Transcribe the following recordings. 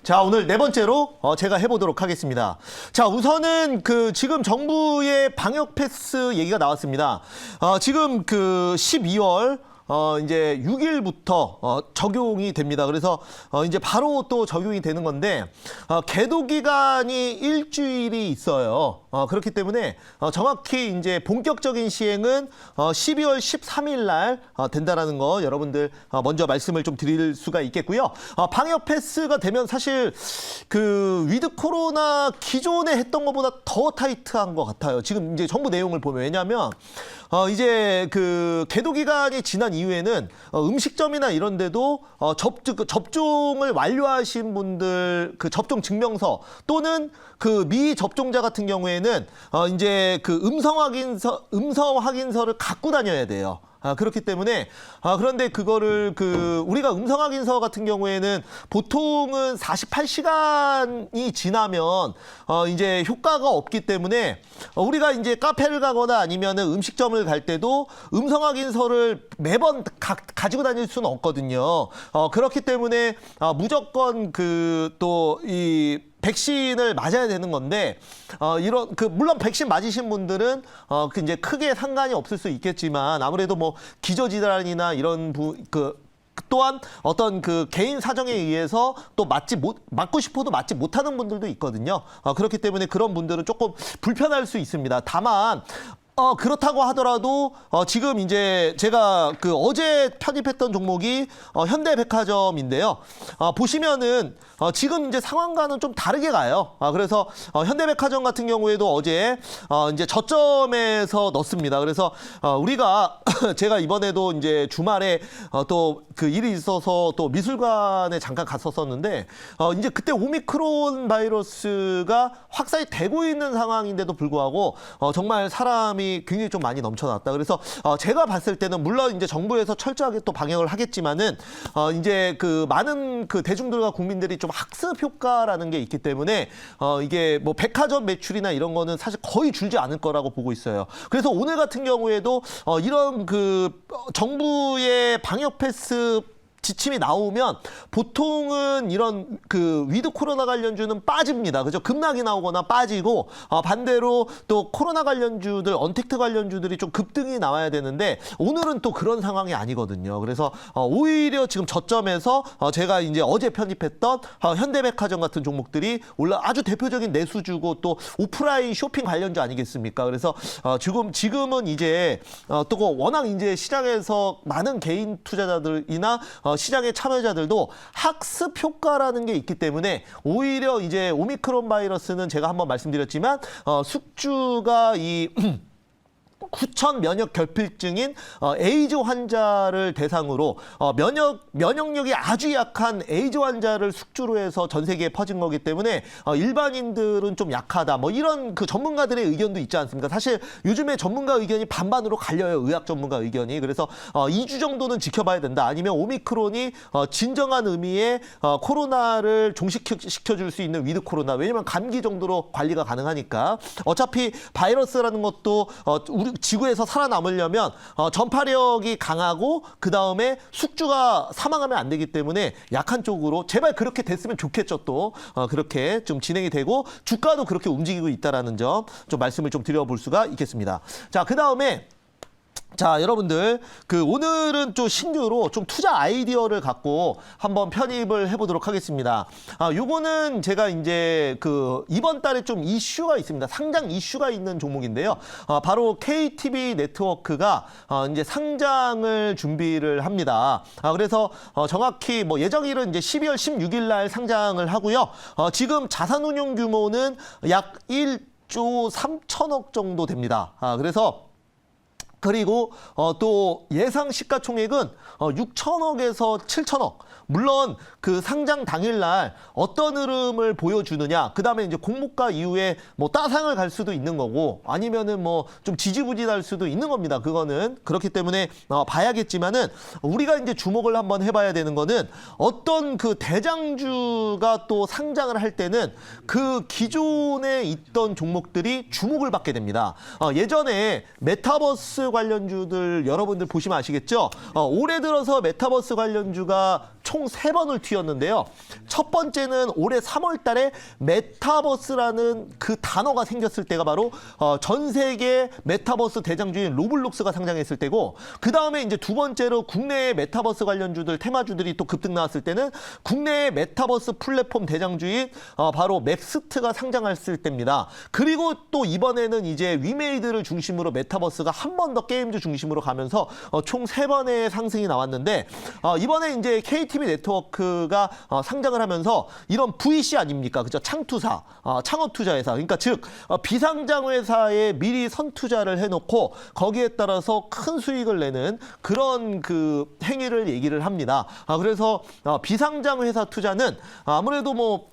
자, 오늘 네 번째로 제가 해보도록 하겠습니다. 자, 우선은 지금 정부의 방역 패스 얘기가 나왔습니다. 지금 12월 이제 6일부터 적용이 됩니다. 그래서 이제 바로 또 적용이 되는 건데 계도 기간이 일주일이 있어요. 그렇기 때문에 정확히 이제 본격적인 시행은 12월 13일 날 된다라는 거 여러분들 먼저 말씀을 좀 드릴 수가 있겠고요. 방역 패스가 되면 사실 위드 코로나 기존에 했던 것보다 더 타이트한 것 같아요. 지금 이제 정부 내용을 보면 왜냐하면 이제 계도 기간이 지난 이후에는 음식점이나 이런 데도 접종을 완료하신 분들 접종 증명서 또는 미접종자 같은 경우에는 이제 음성 확인서를 갖고 다녀야 돼요. 그렇기 때문에 그런데 그거를 우리가 음성 확인서 같은 경우에는 보통은 48시간이 지나면 이제 효과가 없기 때문에 우리가 이제 카페를 가거나 아니면은 음식점을 갈 때도 음성 확인서를 매번 가지고 다닐 수는 없거든요. 그렇기 때문에 무조건 또 이 백신을 맞아야 되는 건데 물론 백신 맞으신 분들은 이제 크게 상관이 없을 수 있겠지만 아무래도 뭐 기저질환이나 이런 또한 어떤 개인 사정에 의해서 또 맞고 싶어도 맞지 못하는 분들도 있거든요. 그렇기 때문에 그런 분들은 조금 불편할 수 있습니다. 다만 그렇다고 하더라도 지금 이제 제가 어제 편입했던 종목이 현대백화점인데요. 보시면은 지금 이제 상황과는 좀 다르게 가요. 그래서 현대백화점 같은 경우에도 어제 이제 저점에서 넣습니다. 그래서 우리가 제가 이번에도 이제 주말에 또 일이 있어서 또 미술관에 잠깐 갔었었는데 이제 그때 오미크론 바이러스가 확산이 되고 있는 상황인데도 불구하고 정말 사람이 굉장히 좀 많이 넘쳐났다. 그래서 제가 봤을 때는 물론 이제 정부에서 철저하게 또 방역을 하겠지만은 이제 많은 대중들과 국민들이 좀 학습 효과라는 게 있기 때문에 이게 뭐 백화점 매출이나 이런 거는 사실 거의 줄지 않을 거라고 보고 있어요. 그래서 오늘 같은 경우에도 이런 정부의 방역 패스 지침이 나오면 보통은 이런 위드 코로나 관련주는 빠집니다. 그죠? 급락이 나오거나 빠지고 반대로 또 코로나 관련주들, 언택트 관련주들이 좀 급등이 나와야 되는데 오늘은 또 그런 상황이 아니거든요. 그래서 오히려 지금 저점에서 제가 이제 어제 편입했던 현대백화점 같은 종목들이 아주 대표적인 내수주고 또 오프라인 쇼핑 관련주 아니겠습니까? 그래서 지금은 이제 또 워낙 이제 시장에서 많은 개인 투자자들이나 시장의 참여자들도 학습 효과라는 게 있기 때문에 오히려 이제 오미크론 바이러스는 제가 한번 말씀드렸지만 숙주가 이 후천 면역 결핍증인 에이즈 환자를 대상으로 면역력이 아주 약한 에이즈 환자를 숙주로 해서 전 세계에 퍼진 거기 때문에 일반인들은 좀 약하다. 뭐 이런 전문가들의 의견도 있지 않습니까? 사실 요즘에 전문가 의견이 반반으로 갈려요. 의학 전문가 의견이. 그래서 2주 정도는 지켜봐야 된다. 아니면 오미크론이 진정한 의미의 코로나를 종식시켜줄 수 있는 위드 코로나. 왜냐면 감기 정도로 관리가 가능하니까. 어차피 바이러스라는 것도 우리 지구에서 살아남으려면 전파력이 강하고 그다음에 숙주가 사망하면 안 되기 때문에 약한 쪽으로 제발 그렇게 됐으면 좋겠죠. 또 그렇게 좀 진행이 되고 주가도 그렇게 움직이고 있다라는 점 좀 말씀을 좀 드려볼 수가 있겠습니다. 자, 그다음에 자, 여러분들 오늘은 좀 신규로 좀 투자 아이디어를 갖고 한번 편입을 해보도록 하겠습니다. 요거는 제가 이제 이번 달에 좀 이슈가 있습니다. 상장 이슈가 있는 종목인데요. 바로 KTB 네트워크가 이제 상장을 준비를 합니다. 그래서 정확히 뭐 예정일은 이제 12월 16일 날 상장을 하고요. 지금 자산운용 규모는 약 1조 3천억 정도 됩니다. 그리고 또 예상 시가총액은 6천억에서 7천억. 물론 상장 당일날 어떤 흐름을 보여주느냐, 그다음에 이제 공모가 이후에 뭐 따상을 갈 수도 있는 거고 아니면은 뭐 좀 지지부진할 수도 있는 겁니다. 그거는 그렇기 때문에 봐야겠지만은 우리가 이제 주목을 한번 해봐야 되는 거는 어떤 대장주가 또 상장을 할 때는 기존에 있던 종목들이 주목을 받게 됩니다. 예전에 메타버스 관련주들 여러분들 보시면 아시겠죠? 올해 들어서 메타버스 관련주가 총 3번을 튀었는데요. 첫 번째는 올해 3월 달에 메타버스라는 그 단어가 생겼을 때가 바로 전 세계 메타버스 대장주인 로블록스가 상장했을 때고, 그 다음에 이제 두 번째로 국내의 메타버스 관련주들, 테마주들이 또 급등 나왔을 때는 국내의 메타버스 플랫폼 대장주인 바로 맵스트가 상장했을 때입니다. 그리고 또 이번에는 이제 위메이드를 중심으로 메타버스가 한 번 더 게임주 중심으로 가면서 총 3번의 상승이 나왔는데, 이번에 이제 KTB 네트워크가 상장을 하면서 이런 VC 아닙니까? 그죠? 창투사, 창업투자회사. 그러니까 즉 비상장 회사에 미리 선투자를 해놓고 거기에 따라서 큰 수익을 내는 그런 그 행위를 얘기를 합니다. 그래서 비상장 회사 투자는 아무래도 뭐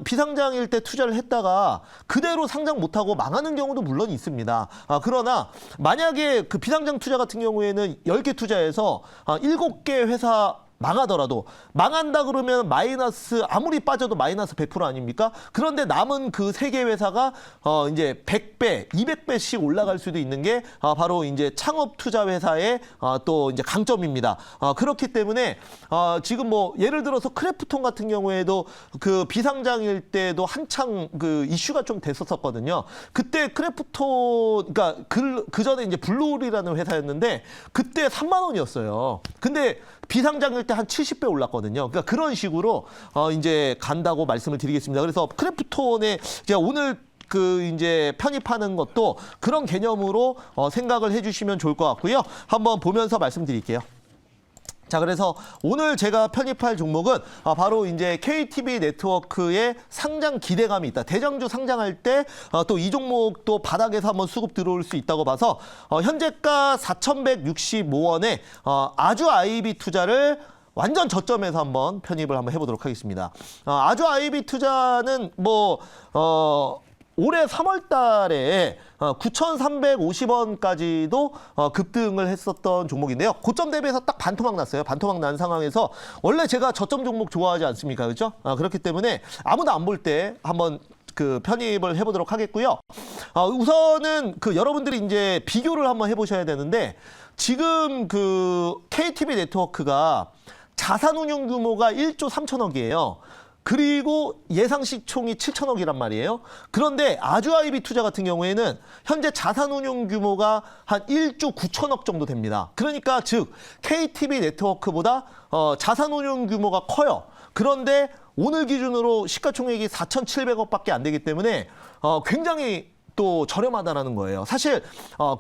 비상장일 때 투자를 했다가 그대로 상장 못하고 망하는 경우도 물론 있습니다. 그러나 만약에 그 비상장 투자 같은 경우에는 10개 투자해서 7개 회사 망하더라도, 망한다 그러면 마이너스, 아무리 빠져도 마이너스 100% 아닙니까? 그런데 남은 그 3개 회사가 이제 100배, 200배씩 올라갈 수도 있는 게 바로 이제 창업 투자 회사의 또 이제 강점입니다. 그렇기 때문에 지금 뭐 예를 들어서 크래프톤 같은 경우에도 그 비상장일 때도 한창 그 이슈가 좀 됐었거든요. 그때 크래프톤, 그러니까 그 전에 이제 블루홀이라는 회사였는데 그때 3만 원이었어요. 근데 비상장일 때 한 70배 올랐거든요. 그러니까 그런 식으로 이제 간다고 말씀을 드리겠습니다. 그래서 크래프톤에 제가 오늘 그 이제 편입하는 것도 그런 개념으로 생각을 해주시면 좋을 것 같고요. 한번 보면서 말씀드릴게요. 자, 그래서 오늘 제가 편입할 종목은 바로 이제 KTB 네트워크의 상장 기대감이 있다. 대장주 상장할 때 또 이 종목도 바닥에서 한번 수급 들어올 수 있다고 봐서 현재가 4,165원에 아주 아이비 투자를 완전 저점에서 한번 편입을 한번 해보도록 하겠습니다. 아주 아이비 투자는 뭐 올해 3월 달에 9,350원까지도 급등을 했었던 종목인데요. 고점 대비해서 딱 반토막 났어요. 반토막 난 상황에서 원래 제가 저점 종목 좋아하지 않습니까? 그렇죠? 그렇기 때문에 아무도 안 볼 때 한번 그 편입을 해보도록 하겠고요. 우선은 그 여러분들이 이제 비교를 한번 해보셔야 되는데, 지금 그 KTB 네트워크가 자산 운용 규모가 1조 3천억이에요. 그리고 예상 시총이 7천억이란 말이에요. 그런데 아주 아이비 투자 같은 경우에는 현재 자산 운용 규모가 한 1조 9천억 정도 됩니다. 그러니까 즉 KTB 네트워크보다 자산 운용 규모가 커요. 그런데 오늘 기준으로 시가총액이 4,700억밖에 안 되기 때문에 굉장히 또 저렴하다라는 거예요. 사실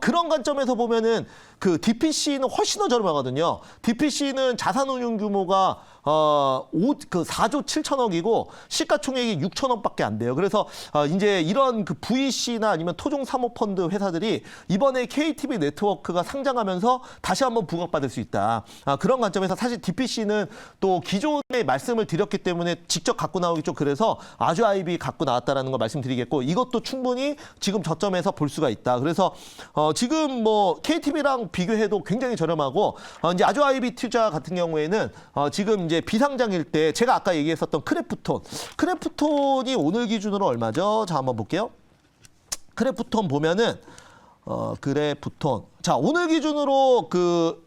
그런 관점에서 보면은 그 DPC는 훨씬 더 저렴하거든요. DPC는 자산 운용 규모가 4조 7천억이고 시가총액이 6천억밖에 안 돼요. 그래서 이제 이런 그 VC나 아니면 토종 사모펀드 회사들이 이번에 KTB 네트워크가 상장하면서 다시 한번 부각받을 수 있다. 그런 관점에서 사실 DPC는 또 기존에 말씀을 드렸기 때문에 직접 갖고 나오기 좀 그래서 아주 아이비 갖고 나왔다라는 걸 말씀드리겠고, 이것도 충분히 지금 저점에서 볼 수가 있다. 그래서 지금 뭐 KTB랑 비교해도 굉장히 저렴하고, 이제 아주 아이비 투자 같은 경우에는 지금 이제 비상장일 때 제가 아까 얘기했었던 크래프톤이 오늘 기준으로 얼마죠? 자, 한번 볼게요. 크래프톤 보면은 크래프톤, 자, 오늘 기준으로 그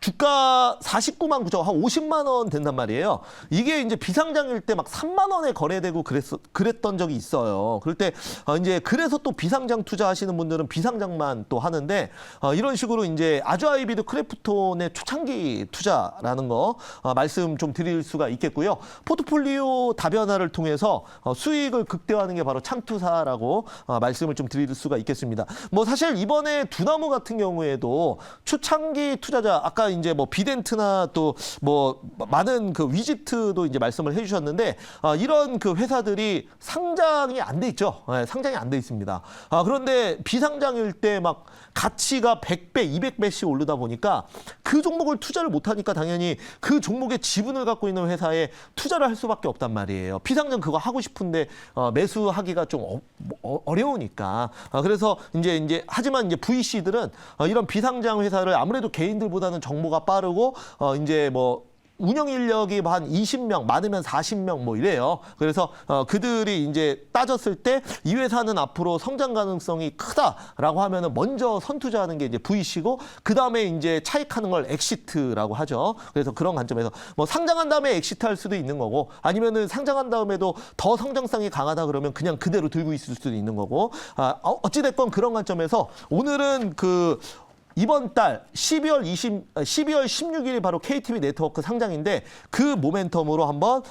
주가 49만 9천, 한 50만 원 된단 말이에요. 이게 이제 비상장일 때 막 3만 원에 거래되고 그랬던 적이 있어요. 그럴 때 이제 그래서 또 비상장 투자하시는 분들은 비상장만 또 하는데, 이런 식으로 이제 아주 아이비도 크래프톤의 초창기 투자라는 거 말씀 좀 드릴 수가 있겠고요. 포트폴리오 다변화를 통해서 수익을 극대화하는 게 바로 창투사라고 말씀을 좀 드릴 수가 있겠습니다. 뭐 사실 이번에 두나무 같은 경우에도 초창기 투자자, 아까 이제 뭐 비덴트나 또 뭐 많은 그 위지트도 이제 말씀을 해주셨는데, 이런 그 회사들이 상장이 안 돼 있죠. 네, 상장이 안 돼 있습니다. 그런데 비상장일 때 막 가치가 100배, 200배씩 오르다 보니까 그 종목을 투자를 못하니까 당연히 그 종목의 지분을 갖고 있는 회사에 투자를 할 수밖에 없단 말이에요. 비상장 그거 하고 싶은데 매수하기가 좀 어려우니까. 그래서 이제 하지만 이제 VC들은 이런 비상장 회사를 아무래도 개인들보다는 정보가 빠르고 이제 뭐 운영 인력이 한 20명, 많으면 40명 뭐 이래요. 그래서 그들이 이제 따졌을 때 이 회사는 앞으로 성장 가능성이 크다라고 하면은 먼저 선투자하는 게 이제 VC고 그다음에 이제 차익하는 걸 엑시트라고 하죠. 그래서 그런 관점에서 뭐 상장한 다음에 엑시트 할 수도 있는 거고 아니면은 상장한 다음에도 더 성장성이 강하다 그러면 그냥 그대로 들고 있을 수도 있는 거고 어찌 됐건 그런 관점에서 오늘은 그 이번 달 12월 16일이 바로 KTB 네트워크 상장인데 그 모멘텀으로 한번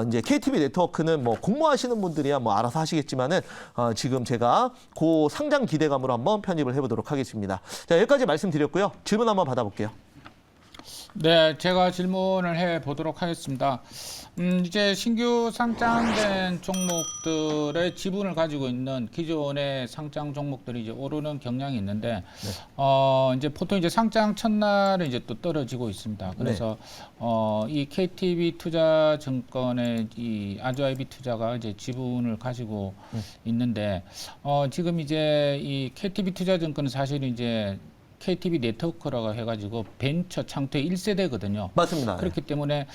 이제 KTB 네트워크는 뭐 공모하시는 분들이야 뭐 알아서 하시겠지만은 지금 제가 그 상장 기대감으로 한번 편입을 해보도록 하겠습니다. 자, 여기까지 말씀드렸고요. 질문 한번 받아볼게요. 네, 제가 질문을 해 보도록 하겠습니다. 이제 신규 상장된 종목들의 지분을 가지고 있는 기존의 상장 종목들이 이제 오르는 경향이 있는데, 이제 보통 이제 상장 첫날에 이제 또 떨어지고 있습니다. 그래서 이 KTB 투자증권의 이 아주아이비 투자가 이제 지분을 가지고 있는데, 지금 이제 이 KTB 투자증권은 사실 이제 KTB 네트워크라고 해가지고 벤처 창퇴 1세대거든요. 맞습니다. 그렇기 때문에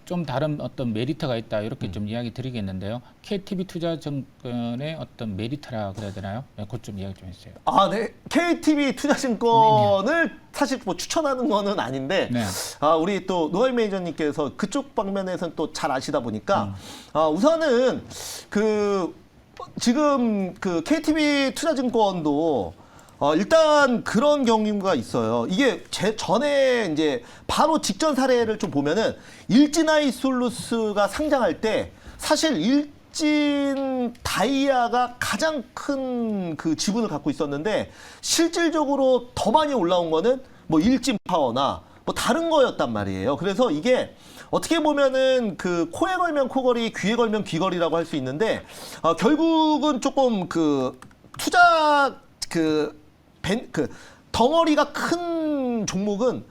좀 다른 어떤 메리트가 있다 이렇게 좀 이야기 드리겠는데요. KTB 투자증권의 어떤 메리트라 그래야 되나요? 네, 그것 좀 이야기 좀 해주세요. 네. KTB 투자증권을 사실 뭐 추천하는 거는 아닌데 네. 우리 또 노아임 매니저님께서 그쪽 방면에서는 또 잘 아시다 보니까 우선은 그 지금 그 KTB 투자증권도 일단 그런 경우가 있어요. 이게 전에 이제 바로 직전 사례를 좀 보면은 일진아이솔루스가 상장할 때 사실 일진 다이아가 가장 큰 그 지분을 갖고 있었는데 실질적으로 더 많이 올라온 거는 뭐 일진 파워나 뭐 다른 거였단 말이에요. 그래서 이게 어떻게 보면은 그 코에 걸면 코걸이, 귀에 걸면 귀걸이라고 할 수 있는데 결국은 조금 그 투자 그 덩어리가 큰 종목은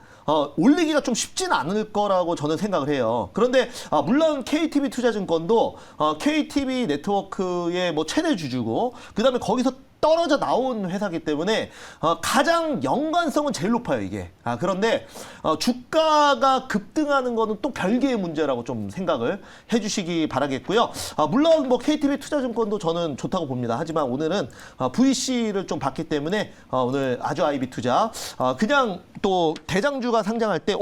올리기가 좀 쉽지는 않을 거라고 저는 생각을 해요. 그런데 물론 KTB 투자증권도 KTB 네트워크의 뭐 최대 주주고 그다음에 거기서 떨어져 나온 회사기 때문에 가장 연관성은 제일 높아요, 이게. 그런데 주가가 급등하는 거는 또 별개의 문제라고 좀 생각을 해주시기 바라겠고요. 물론 뭐 KTB 투자증권도 저는 좋다고 봅니다. 하지만 오늘은 VC를 좀 봤기 때문에 오늘 아주아이비 투자 그냥 또 대장주가 상장할 때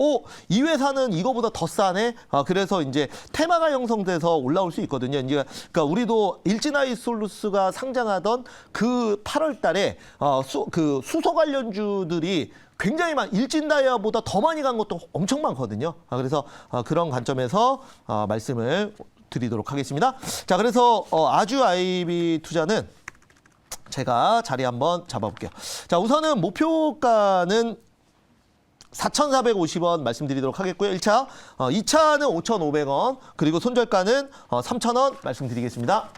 이 회사는 이거보다 더 싸네. 그래서 이제 테마가 형성돼서 올라올 수 있거든요. 이제 그러니까 우리도 일진아이솔루스가 상장하던 그 8월 달에 그 수소 관련주들이 굉장히 일진다이아보다 더 많이 간 것도 엄청 많거든요. 그래서 그런 관점에서 말씀을 드리도록 하겠습니다. 자, 그래서 아주아이비 투자는 제가 자리 한번 잡아볼게요. 자, 우선은 목표가는 4,450원 말씀드리도록 하겠고요. 1차, 2차는 5,500원, 그리고 손절가는 3,000원 말씀드리겠습니다.